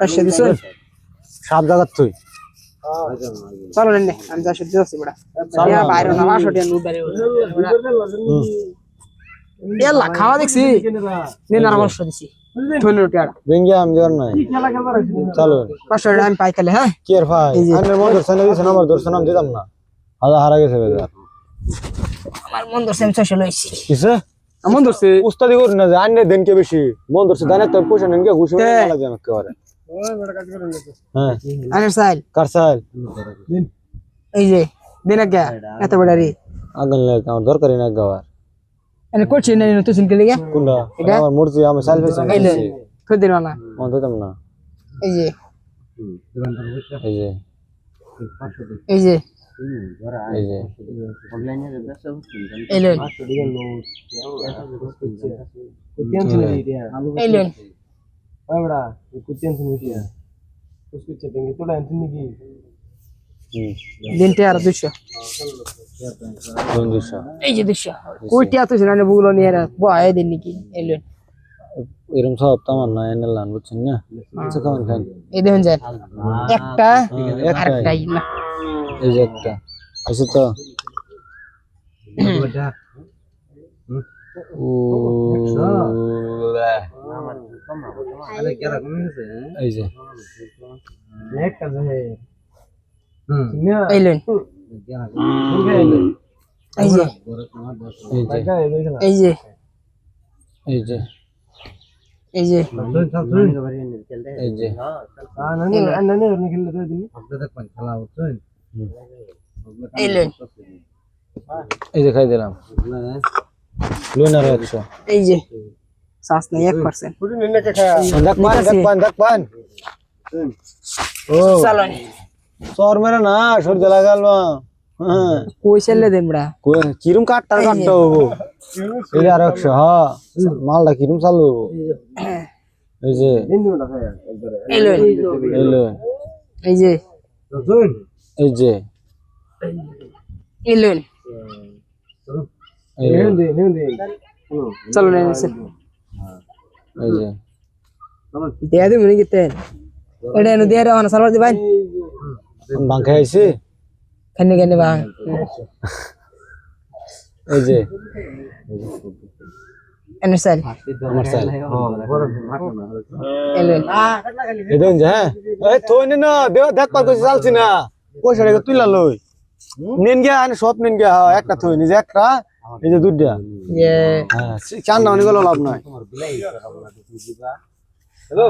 পাঁচশো দিছো সব জায়গা তুই চলো নে আমি 400 দিছি বড়া ইয়া বাইরে না 500 টাকা লুট বাড়ি এলা খাওয়া দেখছি নে না 500 দিছি ধন্য টাকা দেঙ্গি আমি দেওয়ার নাই চলো 500 টাকা আমি পাই তাহলে হ্যাঁ কি আর ভাই আমি মন দর্শন দিছেন আমার দর্শন আমি দিতাম না হারা গেছে বেজার আমার মন ধরছে আমি 600 লইছি কিসে মন ধরছে উস্তাদি করুন না আন্নে দেন কে বেশি মন ধরছে জানে তো পয়সা নেন কে ঘুষি মারা যায় আমাকে করে হ্যাঁ আরে সাইল কার সাইল এই যে দিনা কে এত বড় রে আগুন লাগে আমার দরকারই না গাওয়ার এনে কোচ নেই তো সিনকে লিগে কোনটা আমার মুরজি আমি সাইল ফেসে এই তো দিনা না মন দিতাম না এই যে এই যে এই যে এই যে অনলাইনে ব্যবসা হচ্ছে এই লেন এই লেন बड़ा कुछ टेंशन नहीं है उसको चलेंगे थोड़ा टेंशन नहीं की দিনটা আর 200 এই যে 200 কইটি আতো জানে বুগুলো নিয়ে রা বয় দিন নাকি এই লেন এরকম সব তামান না এনে লান বুঝছেন না আচ্ছা কেমন খান এই দেখুন যায় একটা আরেকটাই না এই যে একটা আছে তো ও এই যে नेट का जो है এই লেন এই যে এই যে এই যে এই যে এই যে हां नहीं खेल लेते दिन अब तक खेला होता है এই লেন এই যে খাই দিলাম লুনার 100 এই যে সাস নাই 1% पूरी निन्ने के खाया দেখ পান ও চলো সর মেরে না সর লাগাল না হ্যাঁ কই ছেলে দেমড়া কই কিরম কাটটা হবো এই আর 100 হ্যাঁ মালটা কিরম চালু হবো এই যে हिंदी में खाया एकदम এই লেন এই লো এই যে जोन এই যে এই লেন এই লো हिंदी চলো নে নিছে এই যে দেয়া দিমু নি কিতে এটা এনে দেয়া রাও না সালবার দি ভাই বাঙ্কা আইছে খানি খানি বা এই যে এনে সাইল আমার সাইল এই লেন এই দেন যে হ্যাঁ এই থই না দেখ পা কইছে চালছি না পয়সা রেখে তুইলা লই নেন গিয়া আনে সব নেন গিয়া একটা থই নিজে একটা এই যে দুইটা ये হ্যাঁ চান না অনেক লাভ নাই हेलो